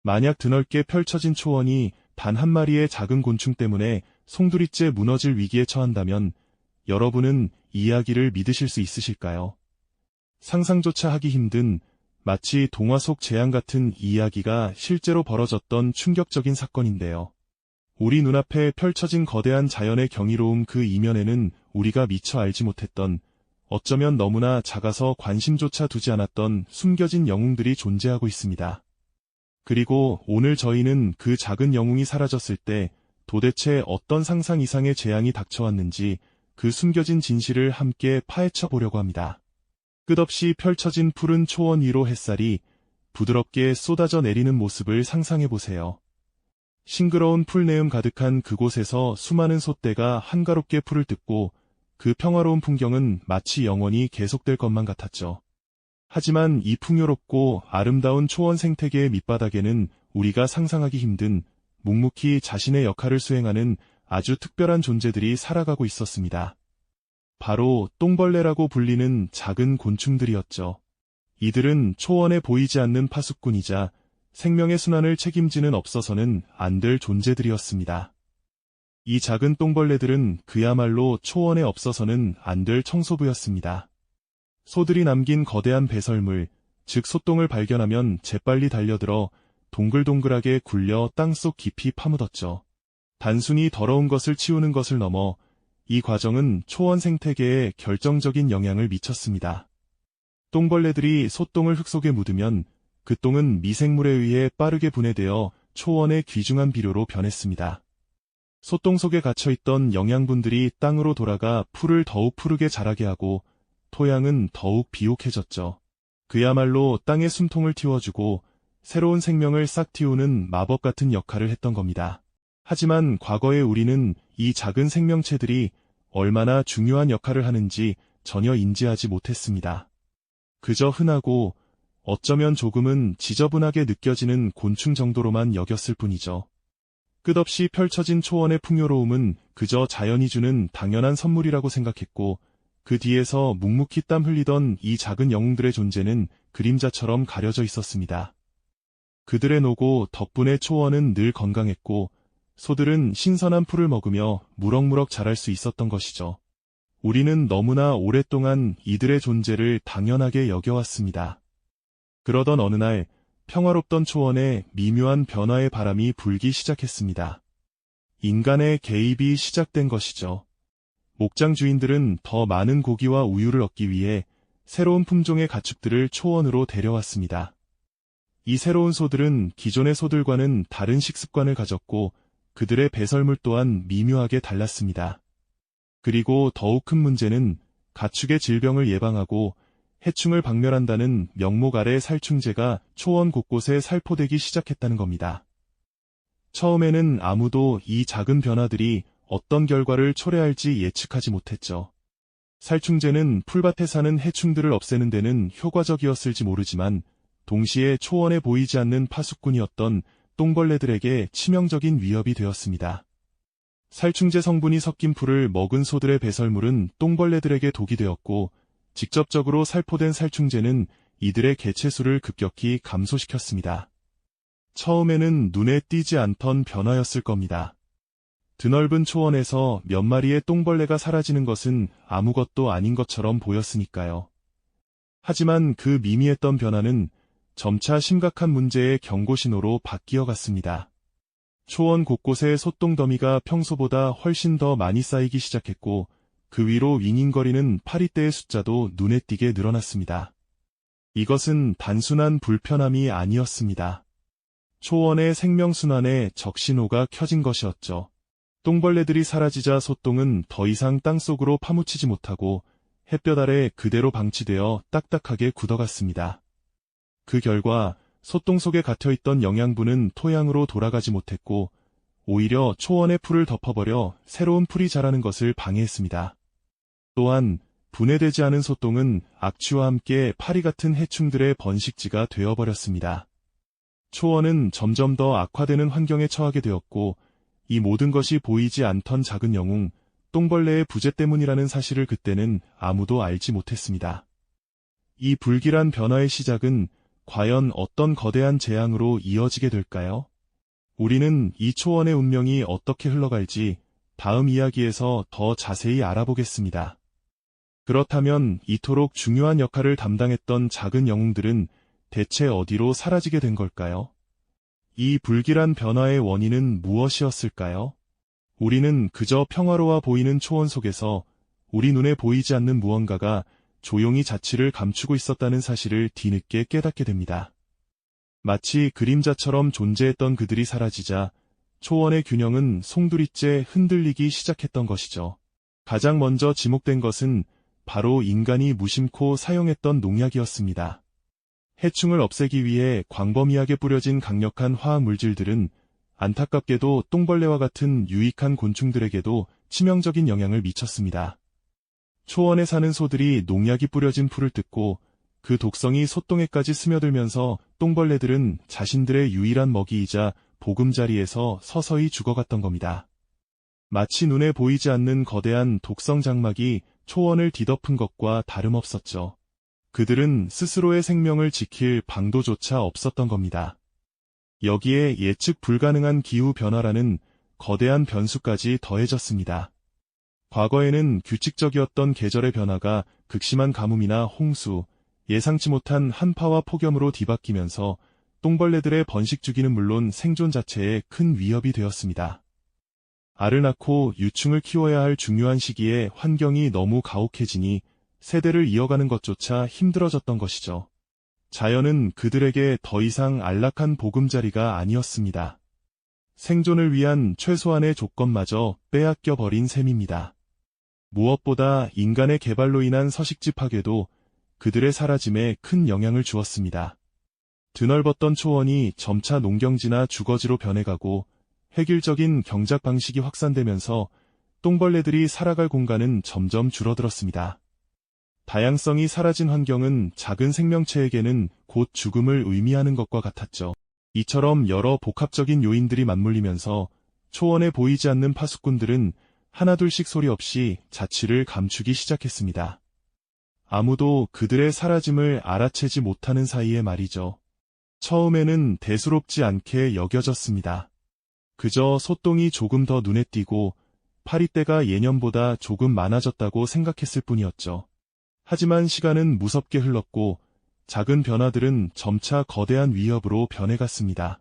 만약 드넓게 펼쳐진 초원이 단 한 마리의 작은 곤충 때문에 송두리째 무너질 위기에 처한다면 여러분은 이 이야기를 믿으실 수 있으실까요? 상상조차 하기 힘든 마치 동화 속 재앙 같은 이야기가 실제로 벌어졌던 충격적인 사건인데요. 우리 눈앞에 펼쳐진 거대한 자연의 경이로움 그 이면에는 우리가 미처 알지 못했던, 어쩌면 너무나 작아서 관심조차 두지 않았던 숨겨진 영웅들이 존재하고 있습니다. 그리고 오늘 저희는 그 작은 영웅이 사라졌을 때 도대체 어떤 상상 이상의 재앙이 닥쳐왔는지 그 숨겨진 진실을 함께 파헤쳐 보려고 합니다. 끝없이 펼쳐진 푸른 초원 위로 햇살이 부드럽게 쏟아져 내리는 모습을 상상해 보세요. 싱그러운 풀내음 가득한 그곳에서 수많은 솥대가 한가롭게 풀을 뜯고 그 평화로운 풍경은 마치 영원히 계속될 것만 같았죠. 하지만 이 풍요롭고 아름다운 초원 생태계의 밑바닥에는 우리가 상상하기 힘든 묵묵히 자신의 역할을 수행하는 아주 특별한 존재들이 살아가고 있었습니다. 바로 똥벌레라고 불리는 작은 곤충들이었죠. 이들은 초원에 보이지 않는 파수꾼이자 생명의 순환을 책임지는 없어서는 안 될 존재들이었습니다. 이 작은 똥벌레들은 그야말로 초원에 없어서는 안 될 청소부였습니다. 소들이 남긴 거대한 배설물, 즉 소똥을 발견하면 재빨리 달려들어 동글동글하게 굴려 땅속 깊이 파묻었죠. 단순히 더러운 것을 치우는 것을 넘어 이 과정은 초원 생태계에 결정적인 영향을 미쳤습니다. 똥벌레들이 소똥을 흙 속에 묻으면 그 똥은 미생물에 의해 빠르게 분해되어 초원의 귀중한 비료로 변했습니다. 소똥 속에 갇혀있던 영양분들이 땅으로 돌아가 풀을 더욱 푸르게 자라게 하고 토양은 더욱 비옥해졌죠. 그야말로 땅의 숨통을 틔워주고 새로운 생명을 싹 틔우는 마법 같은 역할을 했던 겁니다. 하지만 과거의 우리는 이 작은 생명체들이 얼마나 중요한 역할을 하는지 전혀 인지하지 못했습니다. 그저 흔하고 어쩌면 조금은 지저분하게 느껴지는 곤충 정도로만 여겼을 뿐이죠. 끝없이 펼쳐진 초원의 풍요로움은 그저 자연이 주는 당연한 선물이라고 생각했고, 그 뒤에서 묵묵히 땀 흘리던 이 작은 영웅들의 존재는 그림자처럼 가려져 있었습니다. 그들의 노고 덕분에 초원은 늘 건강했고 소들은 신선한 풀을 먹으며 무럭무럭 자랄 수 있었던 것이죠. 우리는 너무나 오랫동안 이들의 존재를 당연하게 여겨왔습니다. 그러던 어느 날 평화롭던 초원에 미묘한 변화의 바람이 불기 시작했습니다. 인간의 개입이 시작된 것이죠. 목장 주인들은 더 많은 고기와 우유를 얻기 위해 새로운 품종의 가축들을 초원으로 데려왔습니다. 이 새로운 소들은 기존의 소들과는 다른 식습관을 가졌고 그들의 배설물 또한 미묘하게 달랐습니다. 그리고 더욱 큰 문제는 가축의 질병을 예방하고 해충을 박멸한다는 명목 아래 살충제가 초원 곳곳에 살포되기 시작했다는 겁니다. 처음에는 아무도 이 작은 변화들이 어떤 결과를 초래할지 예측하지 못했죠. 살충제는 풀밭에 사는 해충들을 없애는 데는 효과적이었을지 모르지만 동시에 초원에 보이지 않는 파수꾼이었던 똥벌레들에게 치명적인 위협이 되었습니다. 살충제 성분이 섞인 풀을 먹은 소들의 배설물은 똥벌레들에게 독이 되었고 직접적으로 살포된 살충제는 이들의 개체수를 급격히 감소시켰습니다. 처음에는 눈에 띄지 않던 변화였을 겁니다. 드넓은 초원에서 몇 마리의 똥벌레가 사라지는 것은 아무것도 아닌 것처럼 보였으니까요. 하지만 그 미미했던 변화는 점차 심각한 문제의 경고신호로 바뀌어 갔습니다. 초원 곳곳에 소똥더미가 평소보다 훨씬 더 많이 쌓이기 시작했고 그 위로 윙윙거리는 파리떼의 숫자도 눈에 띄게 늘어났습니다. 이것은 단순한 불편함이 아니었습니다. 초원의 생명순환에 적신호가 켜진 것이었죠. 똥벌레들이 사라지자 소똥은 더 이상 땅속으로 파묻히지 못하고 햇볕 아래 그대로 방치되어 딱딱하게 굳어갔습니다. 그 결과 소똥 속에 갇혀있던 영양분은 토양으로 돌아가지 못했고 오히려 초원의 풀을 덮어버려 새로운 풀이 자라는 것을 방해했습니다. 또한 분해되지 않은 소똥은 악취와 함께 파리 같은 해충들의 번식지가 되어버렸습니다. 초원은 점점 더 악화되는 환경에 처하게 되었고 이 모든 것이 보이지 않던 작은 영웅, 똥벌레의 부재 때문이라는 사실을 그때는 아무도 알지 못했습니다. 이 불길한 변화의 시작은 과연 어떤 거대한 재앙으로 이어지게 될까요? 우리는 이 초원의 운명이 어떻게 흘러갈지 다음 이야기에서 더 자세히 알아보겠습니다. 그렇다면 이토록 중요한 역할을 담당했던 작은 영웅들은 대체 어디로 사라지게 된 걸까요? 이 불길한 변화의 원인은 무엇이었을까요? 우리는 그저 평화로워 보이는 초원 속에서 우리 눈에 보이지 않는 무언가가 조용히 자취를 감추고 있었다는 사실을 뒤늦게 깨닫게 됩니다. 마치 그림자처럼 존재했던 그들이 사라지자 초원의 균형은 송두리째 흔들리기 시작했던 것이죠. 가장 먼저 지목된 것은 바로 인간이 무심코 사용했던 농약이었습니다. 해충을 없애기 위해 광범위하게 뿌려진 강력한 화학 물질들은 안타깝게도 똥벌레와 같은 유익한 곤충들에게도 치명적인 영향을 미쳤습니다. 초원에 사는 소들이 농약이 뿌려진 풀을 뜯고 그 독성이 솥동에까지 스며들면서 똥벌레들은 자신들의 유일한 먹이이자 보금자리에서 서서히 죽어갔던 겁니다. 마치 눈에 보이지 않는 거대한 독성 장막이 초원을 뒤덮은 것과 다름없었죠. 그들은 스스로의 생명을 지킬 방도조차 없었던 겁니다. 여기에 예측 불가능한 기후 변화라는 거대한 변수까지 더해졌습니다. 과거에는 규칙적이었던 계절의 변화가 극심한 가뭄이나 홍수, 예상치 못한 한파와 폭염으로 뒤바뀌면서 똥벌레들의 번식주기는 물론 생존 자체에 큰 위협이 되었습니다. 알을 낳고 유충을 키워야 할 중요한 시기에 환경이 너무 가혹해지니 세대를 이어가는 것조차 힘들어졌던 것이죠. 자연은 그들에게 더 이상 안락한 보금자리가 아니었습니다. 생존을 위한 최소한의 조건마저 빼앗겨 버린 셈입니다. 무엇보다 인간의 개발로 인한 서식지 파괴도 그들의 사라짐에 큰 영향을 주었습니다. 드넓었던 초원이 점차 농경지나 주거지로 변해가고 획일적인 경작 방식이 확산되면서 똥벌레들이 살아갈 공간은 점점 줄어들었습니다. 다양성이 사라진 환경은 작은 생명체에게는 곧 죽음을 의미하는 것과 같았죠. 이처럼 여러 복합적인 요인들이 맞물리면서 초원에 보이지 않는 파수꾼들은 하나둘씩 소리 없이 자취를 감추기 시작했습니다. 아무도 그들의 사라짐을 알아채지 못하는 사이에 말이죠. 처음에는 대수롭지 않게 여겨졌습니다. 그저 소똥이 조금 더 눈에 띄고 파리떼가 예년보다 조금 많아졌다고 생각했을 뿐이었죠. 하지만 시간은 무섭게 흘렀고 작은 변화들은 점차 거대한 위협으로 변해갔습니다.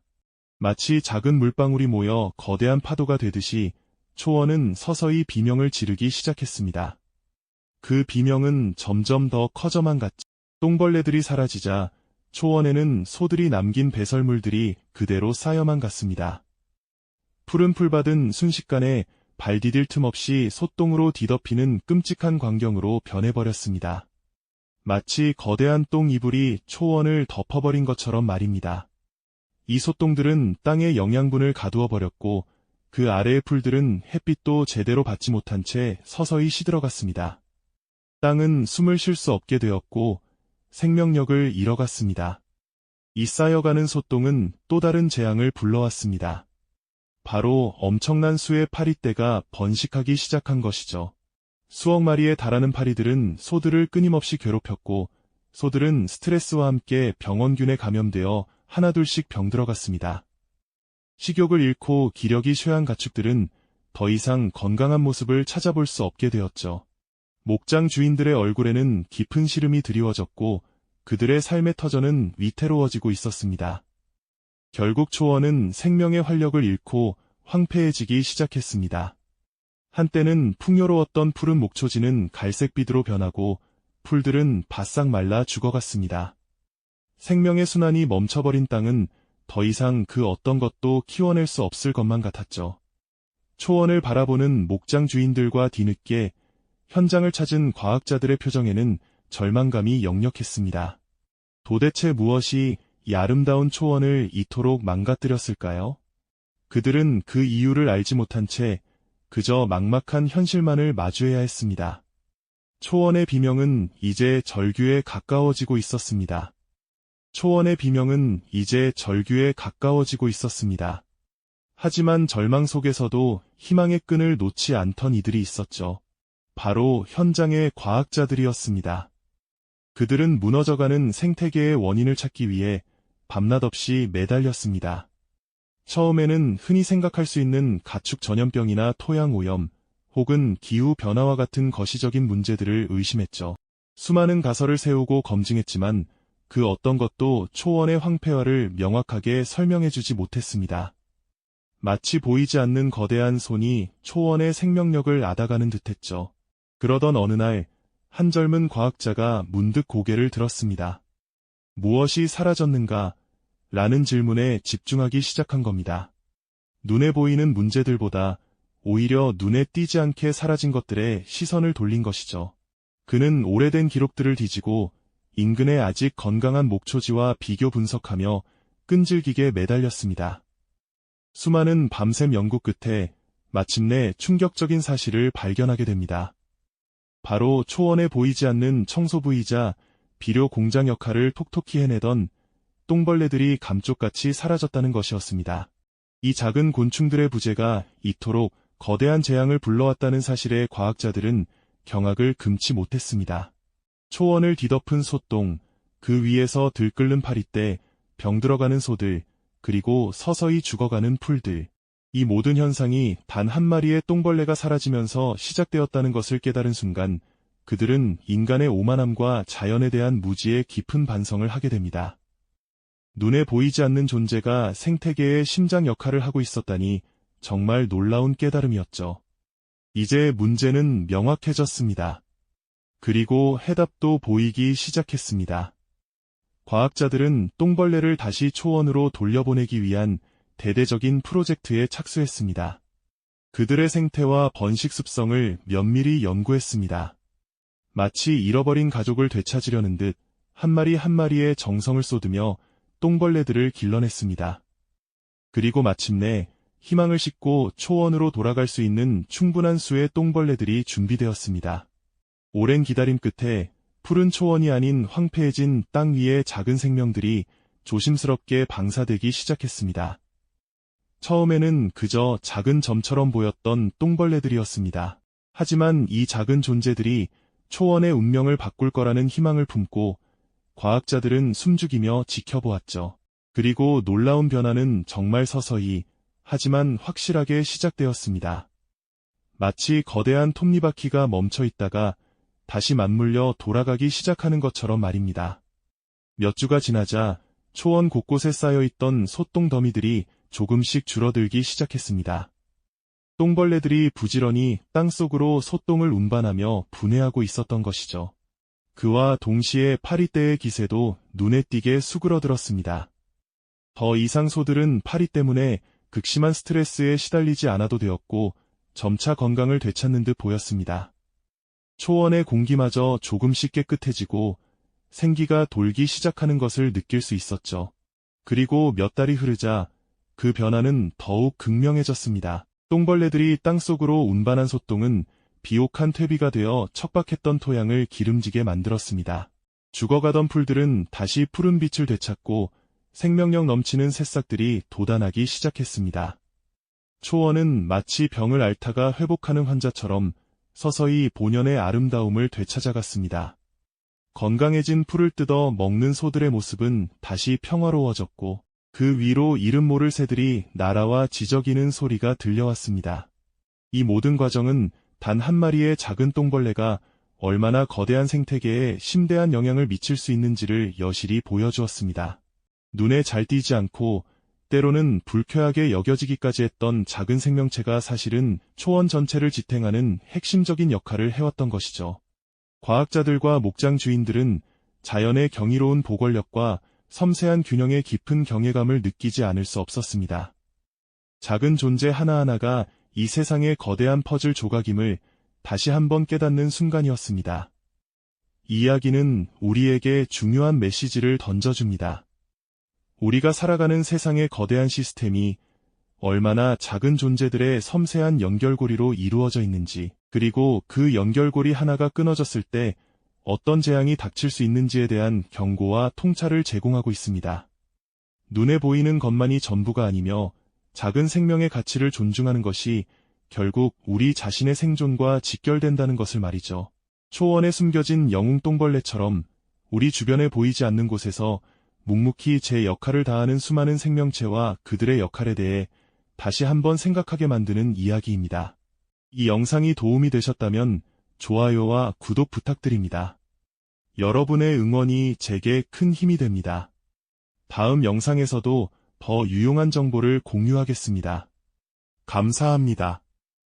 마치 작은 물방울이 모여 거대한 파도가 되듯이 초원은 서서히 비명을 지르기 시작했습니다. 그 비명은 점점 더 커져만 갔죠. 똥벌레들이 사라지자 초원에는 소들이 남긴 배설물들이 그대로 쌓여만 갔습니다. 푸른 풀밭은 순식간에 발 디딜 틈 없이 소똥으로 뒤덮이는 끔찍한 광경으로 변해버렸습니다. 마치 거대한 똥 이불이 초원을 덮어버린 것처럼 말입니다. 이 소똥들은 땅에 영양분을 가두어 버렸고 그 아래의 풀들은 햇빛도 제대로 받지 못한 채 서서히 시들어갔습니다. 땅은 숨을 쉴 수 없게 되었고 생명력을 잃어갔습니다. 이 쌓여가는 소똥은 또 다른 재앙을 불러왔습니다. 바로 엄청난 수의 파리떼가 번식하기 시작한 것이죠. 수억 마리에 달하는 파리들은 소들을 끊임없이 괴롭혔고 소들은 스트레스와 함께 병원균에 감염되어 하나둘씩 병들어갔습니다. 식욕을 잃고 기력이 쇠한 가축들은 더 이상 건강한 모습을 찾아볼 수 없게 되었죠. 목장 주인들의 얼굴에는 깊은 시름이 드리워졌고 그들의 삶의 터전은 위태로워지고 있었습니다. 결국 초원은 생명의 활력을 잃고 황폐해지기 시작했습니다. 한때는 풍요로웠던 푸른 목초지는 갈색빛으로 변하고 풀들은 바싹 말라 죽어갔습니다. 생명의 순환이 멈춰버린 땅은 더 이상 그 어떤 것도 키워낼 수 없을 것만 같았죠. 초원을 바라보는 목장 주인들과 뒤늦게 현장을 찾은 과학자들의 표정에는 절망감이 역력했습니다. 도대체 무엇이 이 아름다운 초원을 이토록 망가뜨렸을까요? 그들은 그 이유를 알지 못한 채 그저 막막한 현실만을 마주해야 했습니다. 초원의 비명은 이제 절규에 가까워지고 있었습니다. 초원의 비명은 이제 절규에 가까워지고 있었습니다. 하지만 절망 속에서도 희망의 끈을 놓지 않던 이들이 있었죠. 바로 현장의 과학자들이었습니다. 그들은 무너져가는 생태계의 원인을 찾기 위해 밤낮 없이 매달렸습니다. 처음에는 흔히 생각할 수 있는 가축 전염병이나 토양 오염, 혹은 기후 변화와 같은 거시적인 문제들을 의심했죠. 수많은 가설을 세우고 검증했지만 그 어떤 것도 초원의 황폐화를 명확하게 설명해주지 못했습니다. 마치 보이지 않는 거대한 손이 초원의 생명력을 앗아가는 듯했죠. 그러던 어느 날, 한 젊은 과학자가 문득 고개를 들었습니다. 무엇이 사라졌는가? 라는 질문에 집중하기 시작한 겁니다. 눈에 보이는 문제들보다 오히려 눈에 띄지 않게 사라진 것들에 시선을 돌린 것이죠. 그는 오래된 기록들을 뒤지고 인근의 아직 건강한 목초지와 비교 분석하며 끈질기게 매달렸습니다. 수많은 밤샘 연구 끝에 마침내 충격적인 사실을 발견하게 됩니다. 바로 초원에 보이지 않는 청소부이자 비료 공장 역할을 톡톡히 해내던 똥벌레들이 감쪽같이 사라졌다는 것이었습니다. 이 작은 곤충들의 부재가 이토록 거대한 재앙을 불러왔다는 사실에 과학자들은 경악을 금치 못했습니다. 초원을 뒤덮은 소똥, 그 위에서 들끓는 파리떼, 병들어가는 소들, 그리고 서서히 죽어가는 풀들. 이 모든 현상이 단 한 마리의 똥벌레가 사라지면서 시작되었다는 것을 깨달은 순간 그들은 인간의 오만함과 자연에 대한 무지의 깊은 반성을 하게 됩니다. 눈에 보이지 않는 존재가 생태계의 심장 역할을 하고 있었다니 정말 놀라운 깨달음이었죠. 이제 문제는 명확해졌습니다. 그리고 해답도 보이기 시작했습니다. 과학자들은 똥벌레를 다시 초원으로 돌려보내기 위한 대대적인 프로젝트에 착수했습니다. 그들의 생태와 번식 습성을 면밀히 연구했습니다. 마치 잃어버린 가족을 되찾으려는 듯 한 마리 한 마리의 정성을 쏟으며 똥벌레들을 길러냈습니다. 그리고 마침내 희망을 싣고 초원으로 돌아갈 수 있는 충분한 수의 똥벌레들이 준비되었습니다. 오랜 기다림 끝에 푸른 초원이 아닌 황폐해진 땅 위의 작은 생명들이 조심스럽게 방사되기 시작했습니다. 처음에는 그저 작은 점처럼 보였던 똥벌레들이었습니다. 하지만 이 작은 존재들이 초원의 운명을 바꿀 거라는 희망을 품고 과학자들은 숨죽이며 지켜보았죠. 그리고 놀라운 변화는 정말 서서히, 하지만 확실하게 시작되었습니다. 마치 거대한 톱니바퀴가 멈춰 있다가 다시 맞물려 돌아가기 시작하는 것처럼 말입니다. 몇 주가 지나자 초원 곳곳에 쌓여있던 소똥 더미들이 조금씩 줄어들기 시작했습니다. 똥벌레들이 부지런히 땅속으로 소똥을 운반하며 분해하고 있었던 것이죠. 그와 동시에 파리떼의 기세도 눈에 띄게 수그러들었습니다. 더 이상 소들은 파리 때문에 극심한 스트레스에 시달리지 않아도 되었고 점차 건강을 되찾는 듯 보였습니다. 초원의 공기마저 조금씩 깨끗해지고 생기가 돌기 시작하는 것을 느낄 수 있었죠. 그리고 몇 달이 흐르자 그 변화는 더욱 극명해졌습니다. 똥벌레들이 땅속으로 운반한 소똥은 비옥한 퇴비가 되어 척박했던 토양을 기름지게 만들었습니다. 죽어가던 풀들은 다시 푸른 빛을 되찾고 생명력 넘치는 새싹들이 돋아나기 시작했습니다. 초원은 마치 병을 앓다가 회복하는 환자처럼 서서히 본연의 아름다움을 되찾아갔습니다. 건강해진 풀을 뜯어 먹는 소들의 모습은 다시 평화로워졌고 그 위로 이름 모를 새들이 날아와 지저귀는 소리가 들려왔습니다. 이 모든 과정은 단 한 마리의 작은 똥벌레가 얼마나 거대한 생태계에 심대한 영향을 미칠 수 있는지를 여실히 보여주었습니다. 눈에 잘 띄지 않고 때로는 불쾌하게 여겨지기까지 했던 작은 생명체가 사실은 초원 전체를 지탱하는 핵심적인 역할을 해왔던 것이죠. 과학자들과 목장 주인들은 자연의 경이로운 보궐력과 섬세한 균형의 깊은 경외감을 느끼지 않을 수 없었습니다. 작은 존재 하나하나가 이 세상의 거대한 퍼즐 조각임을 다시 한번 깨닫는 순간이었습니다. 이 이야기는 우리에게 중요한 메시지를 던져줍니다. 우리가 살아가는 세상의 거대한 시스템이 얼마나 작은 존재들의 섬세한 연결고리로 이루어져 있는지, 그리고 그 연결고리 하나가 끊어졌을 때 어떤 재앙이 닥칠 수 있는지에 대한 경고와 통찰을 제공하고 있습니다. 눈에 보이는 것만이 전부가 아니며 작은 생명의 가치를 존중하는 것이 결국 우리 자신의 생존과 직결된다는 것을 말이죠. 초원에 숨겨진 영웅 똥벌레처럼 우리 주변에 보이지 않는 곳에서 묵묵히 제 역할을 다하는 수많은 생명체와 그들의 역할에 대해 다시 한번 생각하게 만드는 이야기입니다. 이 영상이 도움이 되셨다면 좋아요와 구독 부탁드립니다. 여러분의 응원이 제게 큰 힘이 됩니다. 다음 영상에서도 더 유용한 정보를 공유하겠습니다. 감사합니다.